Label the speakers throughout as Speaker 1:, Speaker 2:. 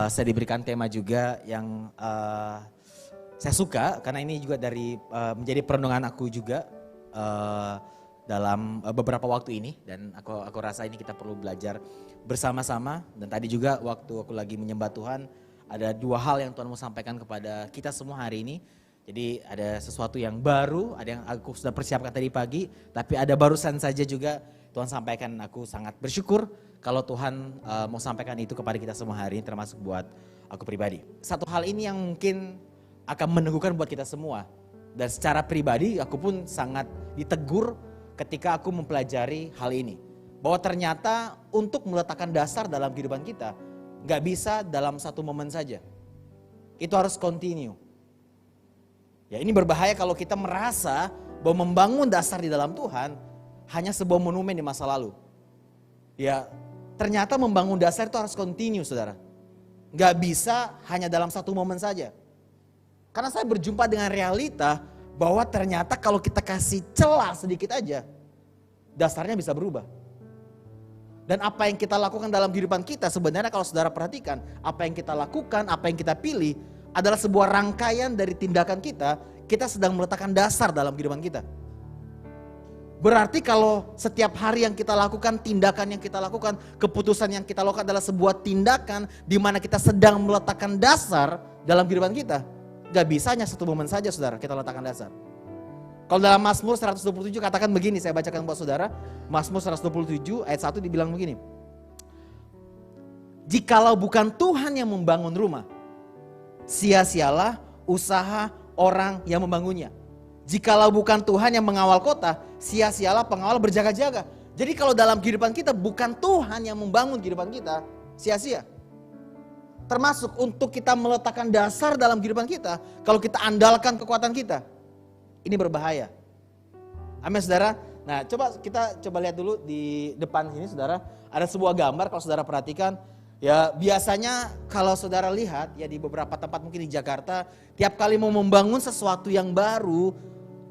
Speaker 1: Saya diberikan tema juga yang saya suka karena ini juga dari menjadi perenungan aku juga dalam beberapa waktu ini, dan aku rasa ini kita perlu belajar bersama-sama. Dan tadi juga waktu aku lagi menyembah Tuhan, ada dua hal yang Tuhan mau sampaikan kepada kita semua hari ini. Jadi ada sesuatu yang baru, ada yang aku sudah persiapkan tadi pagi, tapi ada barusan saja juga Tuhan sampaikan. Aku sangat bersyukur kalau Tuhan mau sampaikan itu kepada kita semua hari ini, termasuk buat aku pribadi. Satu hal ini yang mungkin akan meneguhkan buat kita semua. Dan secara pribadi aku pun sangat ditegur ketika aku mempelajari hal ini. Bahwa ternyata untuk meletakkan dasar dalam kehidupan kita, gak bisa dalam satu momen saja. Itu harus continue. Ya, ini berbahaya kalau kita merasa bahwa membangun dasar di dalam Tuhan hanya sebuah monumen di masa lalu. Ya, ternyata membangun dasar itu harus continue, saudara. Gak bisa hanya dalam satu momen saja. Karena saya berjumpa dengan realita bahwa ternyata kalau kita kasih celah sedikit aja, dasarnya bisa berubah. Dan apa yang kita lakukan dalam kehidupan kita sebenarnya kalau saudara perhatikan, apa yang kita lakukan, apa yang kita pilih adalah sebuah rangkaian dari tindakan kita sedang meletakkan dasar dalam kehidupan kita. Berarti kalau setiap hari yang kita lakukan, tindakan yang kita lakukan, keputusan yang kita lakukan adalah sebuah tindakan di mana kita sedang meletakkan dasar dalam kehidupan kita. Gak bisa hanya satu momen saja saudara kita letakkan dasar. Kalau dalam Mazmur 127 katakan begini, saya bacakan buat saudara. Mazmur 127 ayat 1 dibilang begini. Jikalau bukan Tuhan yang membangun rumah, sia-sialah usaha orang yang membangunnya. Jikalau bukan Tuhan yang mengawal kota, sia-sialah pengawal berjaga-jaga. Jadi kalau dalam kehidupan kita bukan Tuhan yang membangun kehidupan kita, sia-sia. Termasuk untuk kita meletakkan dasar dalam kehidupan kita, kalau kita andalkan kekuatan kita, ini berbahaya. Amin saudara. Nah kita coba lihat dulu di depan sini saudara, ada sebuah gambar kalau saudara perhatikan. Ya biasanya kalau saudara lihat ya di beberapa tempat mungkin di Jakarta, tiap kali mau membangun sesuatu yang baru,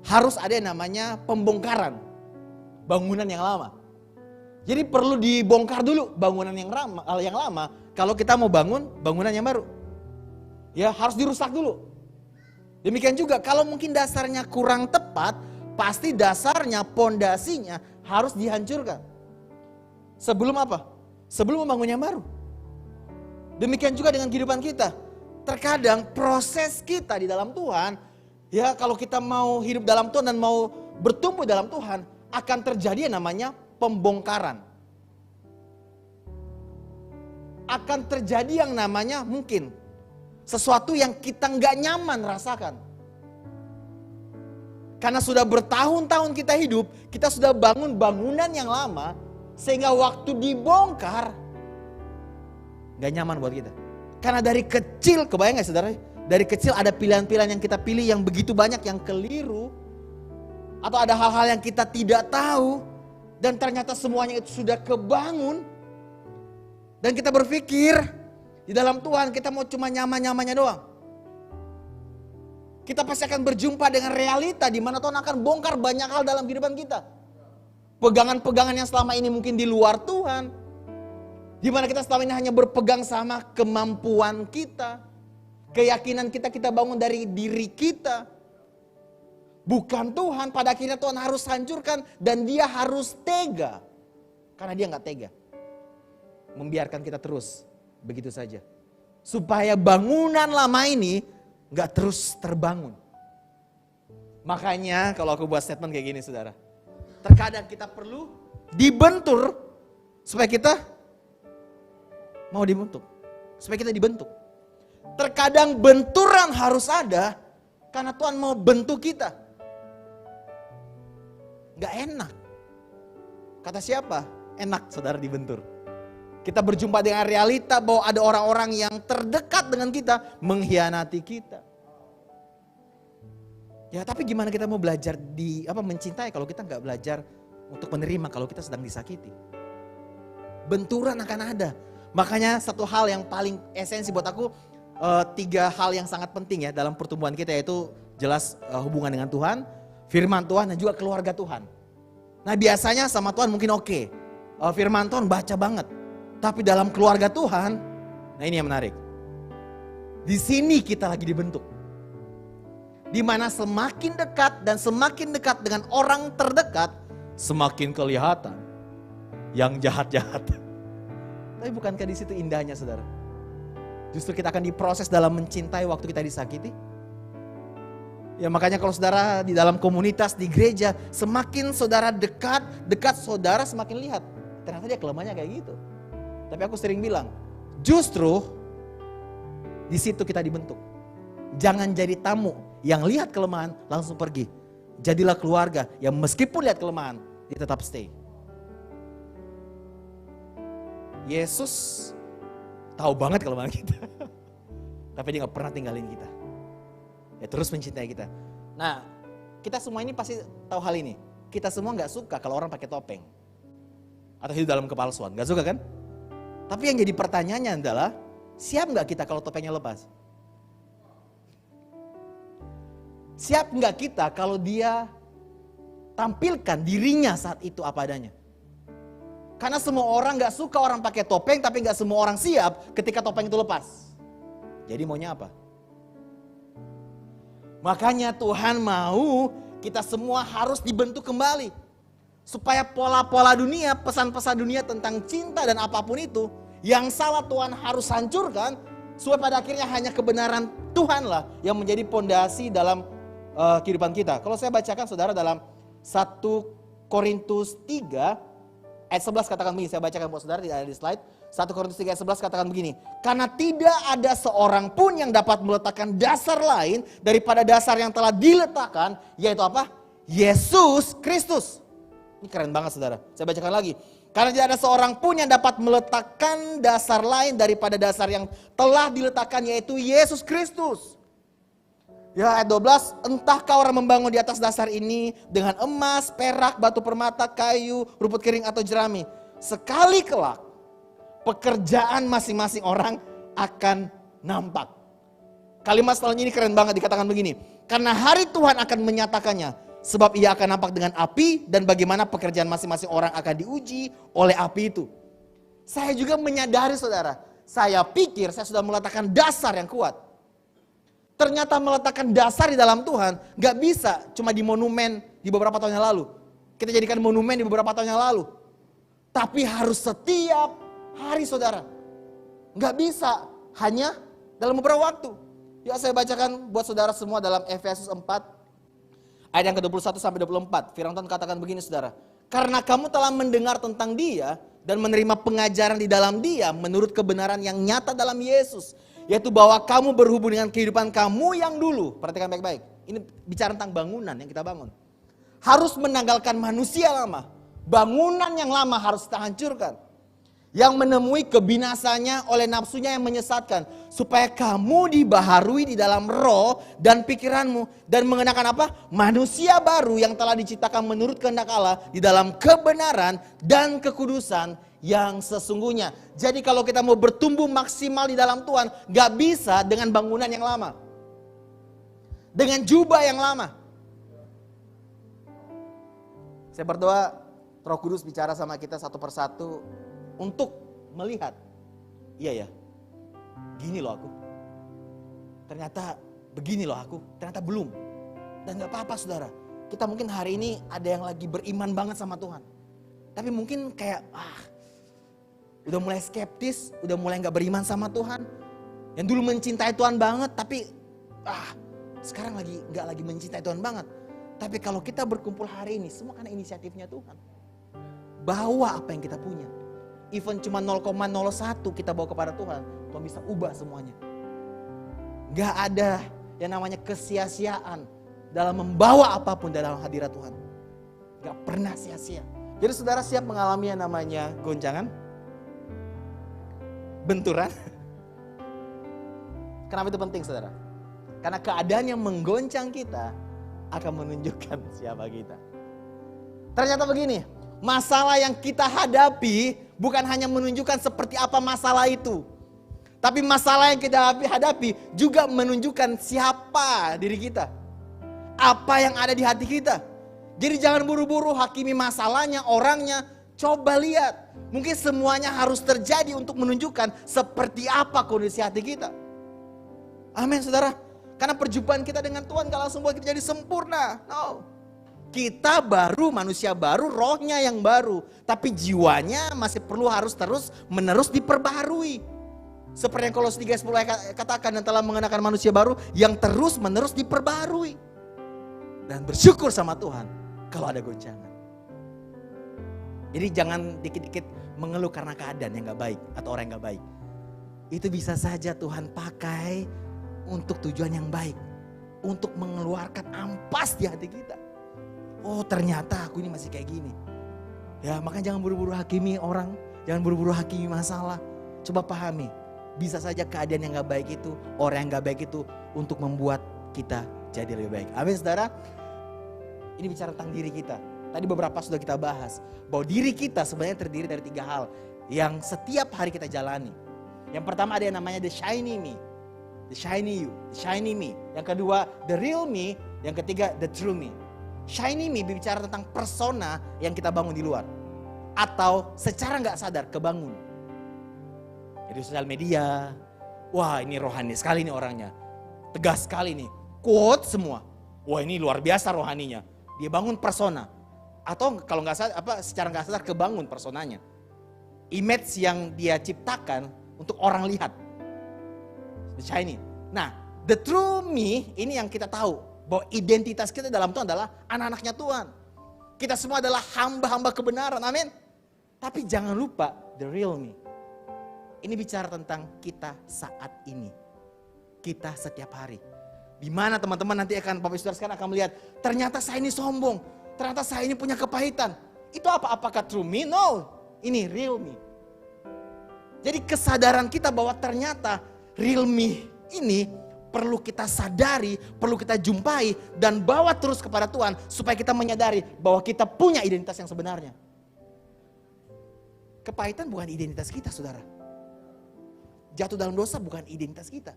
Speaker 1: harus ada yang namanya pembongkaran bangunan yang lama. Jadi perlu dibongkar dulu bangunan yang lama kalau kita mau bangun bangunan yang baru. Ya harus dirusak dulu. Demikian juga kalau mungkin dasarnya kurang tepat, pasti dasarnya, pondasinya harus dihancurkan. Sebelum apa? Sebelum membangun yang baru. Demikian juga dengan kehidupan kita. Terkadang proses kita di dalam Tuhan, ya kalau kita mau hidup dalam Tuhan dan mau bertumbuh dalam Tuhan, akan terjadi yang namanya pembongkaran. Akan terjadi yang namanya mungkin sesuatu yang kita nggak nyaman rasakan. Karena sudah bertahun-tahun kita hidup, kita sudah bangun bangunan yang lama, sehingga waktu dibongkar nggak nyaman buat kita. Karena dari kecil, kebayang nggak saudara? Dari kecil ada pilihan-pilihan yang kita pilih yang begitu banyak yang keliru, atau ada hal-hal yang kita tidak tahu, dan ternyata semuanya itu sudah kebangun. Dan kita berpikir di dalam Tuhan kita mau cuma nyaman-nyamannya doang. Kita pasti akan berjumpa dengan realita di mana Tuhan akan bongkar banyak hal dalam kehidupan kita. Pegangan-pegangan yang selama ini mungkin di luar Tuhan. Di mana kita selama ini hanya berpegang sama kemampuan kita. Keyakinan kita bangun dari diri kita. Bukan Tuhan, pada akhirnya Tuhan harus hancurkan dan dia harus tega. Karena dia gak tega membiarkan kita terus begitu saja. Supaya bangunan lama ini gak terus terbangun. Makanya kalau aku buat statement kayak gini saudara. Terkadang kita perlu dibentur supaya kita mau dibentuk. Supaya kita dibentuk. Terkadang benturan harus ada karena Tuhan mau bentuk kita. Gak enak. Kata siapa? Enak saudara dibentur. Kita berjumpa dengan realita bahwa ada orang-orang yang terdekat dengan kita mengkhianati kita. Ya tapi gimana kita mau belajar mencintai kalau kita gak belajar untuk menerima kalau kita sedang disakiti. Benturan akan ada. Makanya satu hal yang paling esensi buat aku, 3 hal yang sangat penting ya dalam pertumbuhan kita, yaitu jelas hubungan dengan Tuhan, firman Tuhan dan juga keluarga Tuhan. Nah biasanya sama Tuhan mungkin oke. Firman Tuhan baca banget. Tapi dalam keluarga Tuhan, nah ini yang menarik. Di sini kita lagi dibentuk. Di mana semakin dekat dan semakin dekat dengan orang terdekat, semakin kelihatan yang jahat-jahat. Tapi bukankah di situ indahnya, saudara? Justru kita akan diproses dalam mencintai waktu kita disakiti. Ya makanya kalau saudara di dalam komunitas, di gereja, semakin saudara dekat saudara semakin lihat. Ternyata dia kelemahannya kayak gitu. Tapi aku sering bilang, justru di situ kita dibentuk. Jangan jadi tamu yang lihat kelemahan langsung pergi. Jadilah keluarga yang meskipun lihat kelemahan, dia tetap stay. Yesus tahu banget kelemahan kita. Tapi dia gak pernah tinggalin kita. Ya terus mencintai kita. Nah, kita semua ini pasti tahu hal ini. Kita semua gak suka kalau orang pakai topeng. Atau hidup dalam kepalsuan. Gak suka kan? Tapi yang jadi pertanyaannya adalah, siap gak kita kalau topengnya lepas? Siap gak kita kalau dia tampilkan dirinya saat itu apa adanya? Karena semua orang gak suka orang pakai topeng, tapi gak semua orang siap ketika topeng itu lepas. Jadi maunya apa? Makanya Tuhan mau kita semua harus dibentuk kembali. Supaya pola-pola dunia, pesan-pesan dunia tentang cinta dan apapun itu, yang salah Tuhan harus hancurkan, supaya pada akhirnya hanya kebenaran Tuhanlah yang menjadi pondasi dalam kehidupan kita. Kalau saya bacakan saudara dalam 1 Korintus 3 ayat 11 katakan begini, saya bacakan buat saudara, tidak ada di slide. 1 Korintus 3 ayat 11 katakan begini. Karena tidak ada seorang pun yang dapat meletakkan dasar lain daripada dasar yang telah diletakkan, yaitu apa? Yesus Kristus. Ini keren banget saudara, saya bacakan lagi. Karena tidak ada seorang pun yang dapat meletakkan dasar lain daripada dasar yang telah diletakkan, yaitu Yesus Kristus. Ya ayat 12, entahkah orang membangun di atas dasar ini dengan emas, perak, batu permata, kayu, rumput kering atau jerami. Sekali kelak, pekerjaan masing-masing orang akan nampak. Kalimat selanjutnya ini keren banget, dikatakan begini. Karena hari Tuhan akan menyatakannya, sebab ia akan nampak dengan api dan bagaimana pekerjaan masing-masing orang akan diuji oleh api itu. Saya juga menyadari saudara, saya pikir saya sudah meletakkan dasar yang kuat. Ternyata meletakkan dasar di dalam Tuhan gak bisa cuma di monumen di beberapa tahun yang lalu. Kita jadikan monumen di beberapa tahun yang lalu. Tapi harus setiap hari saudara. Gak bisa hanya dalam beberapa waktu. Ya saya bacakan buat saudara semua dalam Efesus 4 ayat yang ke-21 sampai 24. Firman Tuhan katakan begini saudara. Karena kamu telah mendengar tentang Dia dan menerima pengajaran di dalam Dia menurut kebenaran yang nyata dalam Yesus. Yaitu bahwa kamu berhubung dengan kehidupan kamu yang dulu. Perhatikan baik-baik. Ini bicara tentang bangunan yang kita bangun. Harus menanggalkan manusia lama. Bangunan yang lama harus kita hancurkan. Yang menemui kebinasanya oleh nafsunya yang menyesatkan. Supaya kamu dibaharui di dalam roh dan pikiranmu. Dan mengenakan apa? Manusia baru yang telah diciptakan menurut kehendak Allah. Di dalam kebenaran dan kekudusan yang sesungguhnya. Jadi kalau kita mau bertumbuh maksimal di dalam Tuhan, gak bisa dengan bangunan yang lama. Dengan jubah yang lama. Saya berdoa Roh Kudus bicara sama kita satu persatu untuk melihat. Iya ya, gini loh aku. Ternyata begini loh aku, ternyata belum. Dan gak apa-apa saudara. Kita mungkin hari ini ada yang lagi beriman banget sama Tuhan. Tapi mungkin kayak udah mulai skeptis, udah mulai gak beriman sama Tuhan. Yang dulu mencintai Tuhan banget, tapi sekarang gak lagi mencintai Tuhan banget. Tapi kalau kita berkumpul hari ini, semua karena inisiatifnya Tuhan. Bawa apa yang kita punya. Even cuma 0,01 kita bawa kepada Tuhan, Tuhan bisa ubah semuanya. Gak ada yang namanya kesia-siaan dalam membawa apapun dalam hadirat Tuhan. Gak pernah sia-sia. Jadi saudara siap mengalami yang namanya goncangan? Benturan. Kenapa itu penting saudara? Karena keadaan yang menggoncang kita akan menunjukkan siapa kita. Ternyata begini, masalah yang kita hadapi bukan hanya menunjukkan seperti apa masalah itu. Tapi masalah yang kita hadapi juga menunjukkan siapa diri kita. Apa yang ada di hati kita. Jadi jangan buru-buru hakimi masalahnya, orangnya. Coba lihat, mungkin semuanya harus terjadi untuk menunjukkan seperti apa kondisi hati kita. Amin saudara. Karena perjumpaan kita dengan Tuhan gak langsung buat kita jadi sempurna. No. Kita baru, manusia baru, rohnya yang baru. Tapi jiwanya masih perlu harus terus menerus diperbaharui. Seperti yang Kolose 3:10 katakan, dan telah mengenakan manusia baru yang terus menerus diperbaharui. Dan bersyukur sama Tuhan kalau ada goncangan. Jadi jangan dikit-dikit mengeluh karena keadaan yang gak baik atau orang yang gak baik. Itu bisa saja Tuhan pakai untuk tujuan yang baik. Untuk mengeluarkan ampas di hati kita. Oh ternyata aku ini masih kayak gini. Ya makanya jangan buru-buru hakimi orang. Jangan buru-buru hakimi masalah. Coba pahami. Bisa saja keadaan yang gak baik itu, orang yang gak baik itu untuk membuat kita jadi lebih baik. Amin saudara. Ini bicara tentang diri kita. Tadi beberapa sudah kita bahas. Bahwa diri kita sebenarnya terdiri dari 3 hal. Yang setiap hari kita jalani. Yang pertama ada yang namanya the shiny me. The shiny you, the shiny me. Yang kedua the real me. Yang ketiga the true me. Shiny me bicara tentang persona yang kita bangun di luar. Atau secara gak sadar kebangun. Di sosial media, wah ini rohani sekali nih orangnya. Tegas sekali nih, quote semua. Wah ini luar biasa rohaninya. Dia bangun persona. Atau kalau nggak sadar, secara nggak sadar kebangun personanya. Image yang dia ciptakan untuk orang lihat. The shiny. Nah, the true me ini yang kita tahu. Bahwa identitas kita dalam Tuhan adalah anak-anaknya Tuhan. Kita semua adalah hamba-hamba kebenaran, amin. Tapi jangan lupa the real me. Ini bicara tentang kita saat ini. Kita setiap hari. Di mana teman-teman nanti akan, Bapak Saudara sekarang akan melihat, ternyata saya ini sombong. Ternyata saya ini punya kepahitan. Itu apa? Apakah true me? No. Ini real me. Jadi kesadaran kita bahwa ternyata real me ini perlu kita sadari, perlu kita jumpai dan bawa terus kepada Tuhan supaya kita menyadari bahwa kita punya identitas yang sebenarnya. Kepahitan bukan identitas kita, saudara. Jatuh dalam dosa bukan identitas kita.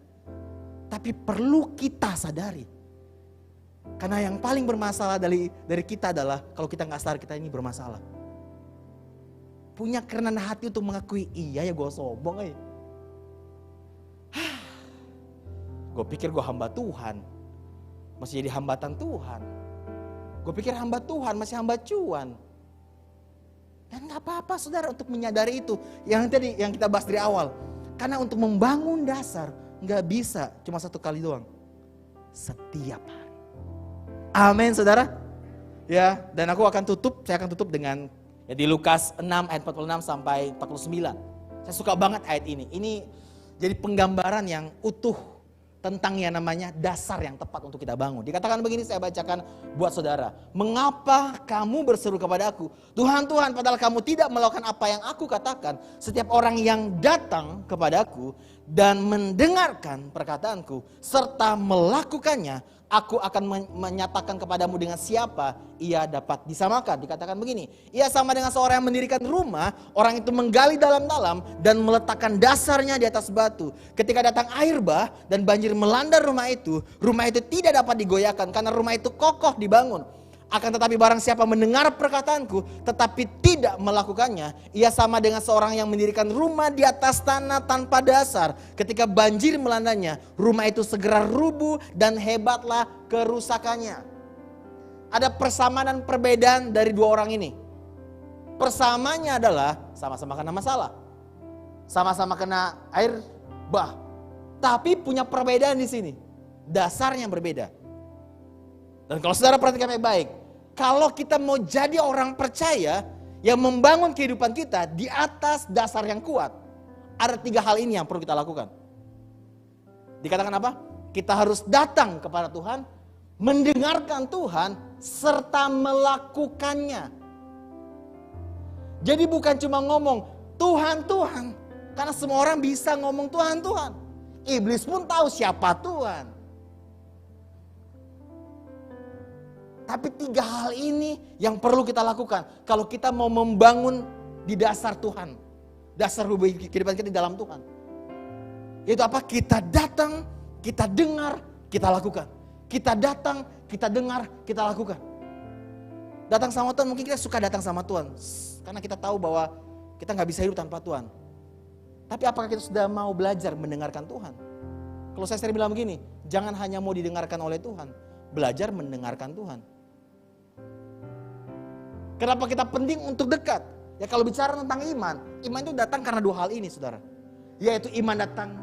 Speaker 1: Tapi perlu kita sadari. Karena yang paling bermasalah dari kita adalah kalau kita gak sadar kita ini bermasalah. Punya kerenan hati untuk mengakui, iya ya gue sombong ya. Gue pikir gue hamba Tuhan. Masih jadi hambatan Tuhan. Gue pikir hamba Tuhan masih hamba cuan. Dan gak apa-apa saudara untuk menyadari itu. Yang tadi yang kita bahas dari awal. Karena untuk membangun dasar gak bisa cuma 1 kali doang. Setiap hari. Amin saudara. Ya, dan saya akan tutup dengan ya, di Lukas 6 ayat 46 sampai 49. Saya suka banget ayat ini. Ini jadi penggambaran yang utuh tentang yang namanya dasar yang tepat untuk kita bangun. Dikatakan begini, saya bacakan buat saudara. Mengapa kamu berseru kepada aku, Tuhan, Tuhan, padahal kamu tidak melakukan apa yang aku katakan. Setiap orang yang datang kepadaku dan mendengarkan perkataanku serta melakukannya, aku akan menyatakan kepadamu dengan siapa ia dapat disamakan. Dikatakan begini, ia sama dengan seorang yang mendirikan rumah, orang itu menggali dalam-dalam dan meletakkan dasarnya di atas batu. Ketika datang air bah dan banjir melanda rumah itu tidak dapat digoyahkan karena rumah itu kokoh dibangun. Akan tetapi barang siapa mendengar perkataanku tetapi tidak melakukannya, ia sama dengan seorang yang mendirikan rumah di atas tanah tanpa dasar. Ketika banjir melandanya, rumah itu segera rubuh dan hebatlah kerusakannya. Ada persamaan dan perbedaan dari 2 orang ini. Persamanya adalah sama-sama kena masalah. Sama-sama kena air bah. Tapi punya perbedaan di sini. Dasarnya berbeda. Dan kalau saudara perhatikan baik-baik, kalau kita mau jadi orang percaya yang membangun kehidupan kita di atas dasar yang kuat, ada 3 hal ini yang perlu kita lakukan. Dikatakan apa? Kita harus datang kepada Tuhan, mendengarkan Tuhan, serta melakukannya. Jadi bukan cuma ngomong, Tuhan, Tuhan. Karena semua orang bisa ngomong Tuhan, Tuhan. Iblis pun tahu siapa Tuhan. Tapi 3 hal ini yang perlu kita lakukan. Kalau kita mau membangun di dasar Tuhan. Dasar kehidupan kita di dalam Tuhan. Yaitu apa? Kita datang, kita dengar, kita lakukan. Kita datang, kita dengar, kita lakukan. Datang sama Tuhan, mungkin kita suka datang sama Tuhan. Karena kita tahu bahwa kita gak bisa hidup tanpa Tuhan. Tapi apakah kita sudah mau belajar mendengarkan Tuhan? Kalau saya sering bilang begini, jangan hanya mau didengarkan oleh Tuhan, belajar mendengarkan Tuhan. Kenapa kita penting untuk dekat? Ya kalau bicara tentang iman itu datang karena dua hal ini saudara. Yaitu iman datang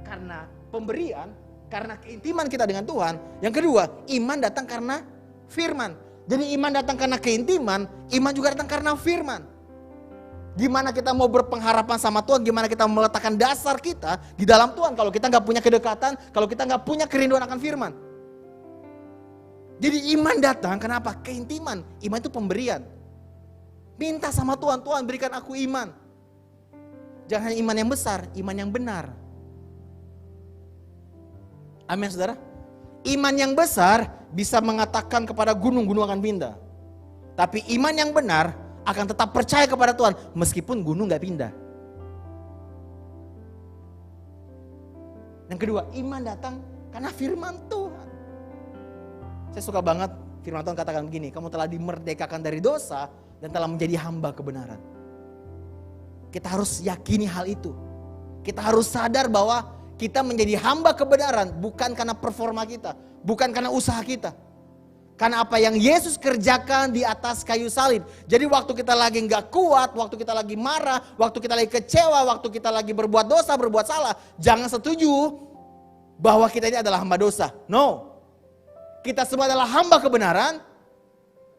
Speaker 1: karena pemberian, karena keintiman kita dengan Tuhan. Yang kedua, iman datang karena firman. Jadi iman datang karena keintiman, iman juga datang karena firman. Gimana kita mau berpengharapan sama Tuhan, gimana kita meletakkan dasar kita di dalam Tuhan kalau kita nggak punya kedekatan, kalau kita nggak punya kerinduan akan firman. Jadi iman datang kenapa? Keintiman. Iman itu pemberian. Minta sama Tuhan, Tuhan berikan aku iman. Jangan iman yang besar, iman yang benar. Amin saudara. Iman yang besar bisa mengatakan kepada gunung-gunung akan pindah. Tapi iman yang benar akan tetap percaya kepada Tuhan meskipun gunung gak pindah. Yang kedua, iman datang karena firman Tuhan. Saya suka banget firman Tuhan katakan begini, kamu telah dimerdekakan dari dosa dan telah menjadi hamba kebenaran. Kita harus yakini hal itu. Kita harus sadar bahwa kita menjadi hamba kebenaran bukan karena performa kita, bukan karena usaha kita. Karena apa yang Yesus kerjakan di atas kayu salib. Jadi waktu kita lagi gak kuat, waktu kita lagi marah, waktu kita lagi kecewa, waktu kita lagi berbuat dosa, berbuat salah. Jangan setuju bahwa kita ini adalah hamba dosa. No. Kita semua adalah hamba kebenaran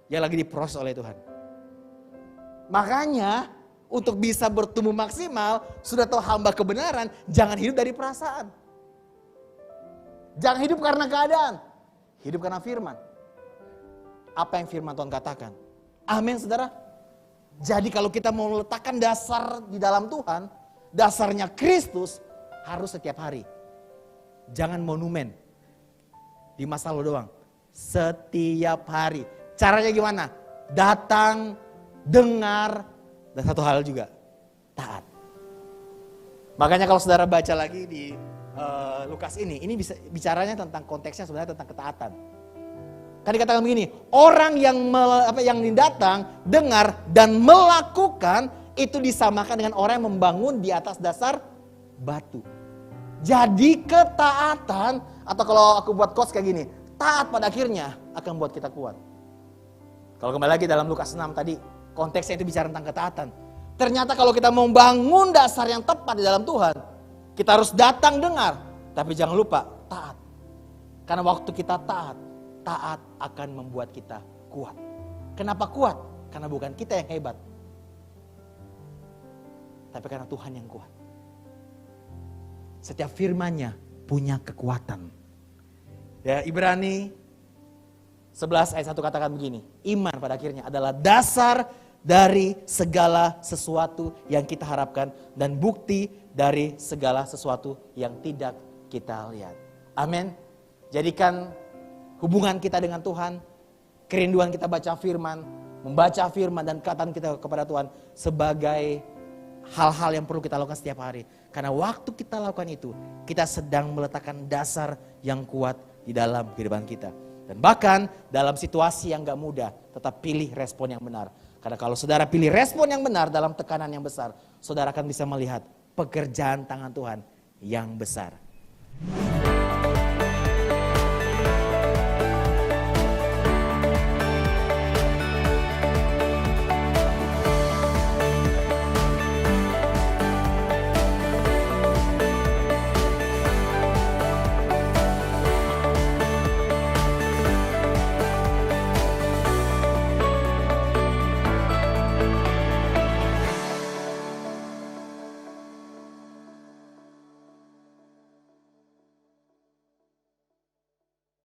Speaker 1: yang lagi diproses oleh Tuhan. Makanya untuk bisa bertumbuh maksimal, sudah tahu hamba kebenaran, jangan hidup dari perasaan. Jangan hidup karena keadaan. Hidup karena firman. Apa yang firman Tuhan katakan. Amin saudara. Jadi kalau kita mau meletakkan dasar di dalam Tuhan, dasarnya Kristus harus setiap hari. Jangan monumen. Di masa lalu doang. Setiap hari. Caranya gimana? Datang, dengar, dan satu hal juga, taat. Makanya kalau saudara baca lagi di Lukas ini bisa bicaranya tentang konteksnya sebenarnya tentang ketaatan. Kan dikatakan begini, orang yang datang, dengar dan melakukan itu disamakan dengan orang yang membangun di atas dasar batu. Jadi ketaatan, atau kalau aku buat quotes kayak gini, taat pada akhirnya akan membuat kita kuat. Kalau kembali lagi dalam Lukas 6 tadi, konteksnya itu bicara tentang ketaatan. Ternyata kalau kita membangun dasar yang tepat di dalam Tuhan, kita harus datang dengar, tapi jangan lupa taat. Karena waktu kita taat akan membuat kita kuat. Kenapa kuat? Karena bukan kita yang hebat, tapi karena Tuhan yang kuat. Setiap firman-Nya punya kekuatan. Ya, Ibrani 11 ayat 1 katakan begini, iman pada akhirnya adalah dasar dari segala sesuatu yang kita harapkan dan bukti dari segala sesuatu yang tidak kita lihat. Amin. Jadikan hubungan kita dengan Tuhan, kerinduan kita baca firman, membaca firman dan ketaatan kita kepada Tuhan sebagai hal-hal yang perlu kita lakukan setiap hari. Karena waktu kita lakukan itu, kita sedang meletakkan dasar yang kuat di dalam kehidupan kita. Dan bahkan dalam situasi yang gak mudah, tetap pilih respon yang benar. Karena kalau saudara pilih respon yang benar dalam tekanan yang besar, saudara akan bisa melihat pekerjaan tangan Tuhan yang besar.